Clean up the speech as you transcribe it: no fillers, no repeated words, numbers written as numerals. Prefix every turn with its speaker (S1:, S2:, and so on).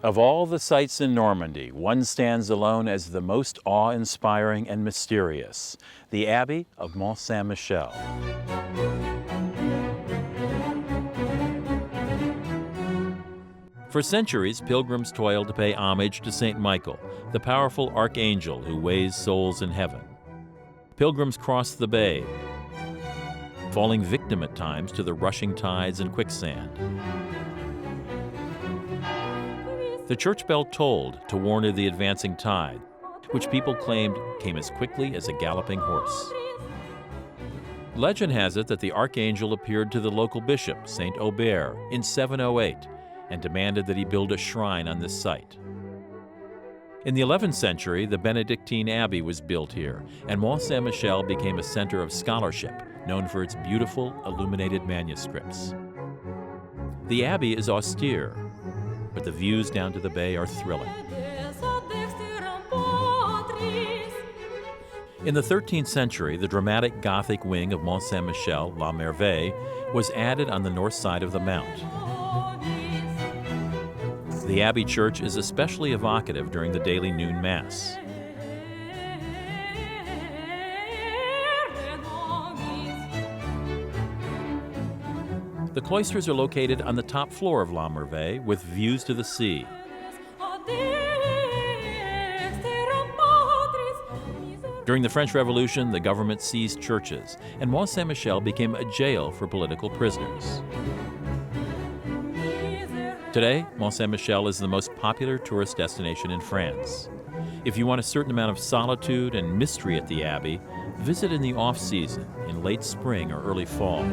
S1: Of all the sights in Normandy, one stands alone as the most awe-inspiring and mysterious, the Abbey of Mont Saint-Michel. For centuries, pilgrims toiled to pay homage to Saint Michael, the powerful archangel who weighs souls in heaven. Pilgrims crossed the bay, falling victim at times to the rushing tides and quicksand. The church bell tolled to warn of the advancing tide, which people claimed came as quickly as a galloping horse. Legend has it that the archangel appeared to the local bishop, Saint Aubert, in 708 and demanded that he build a shrine on this site. In the 11th century, the Benedictine Abbey was built here, and Mont Saint-Michel became a center of scholarship, known for its beautiful, illuminated manuscripts. The abbey is austere, but the views down to the bay are thrilling. In the 13th century, the dramatic Gothic wing of Mont Saint-Michel, La Merveille, was added on the north side of the mount. The Abbey Church is especially evocative during the daily noon Mass. The cloisters are located on the top floor of La Merveille with views to the sea. During the French Revolution, the government seized churches, and Mont Saint-Michel became a jail for political prisoners. Today, Mont Saint-Michel is the most popular tourist destination in France. If you want a certain amount of solitude and mystery at the Abbey, visit in the off-season, in late spring or early fall.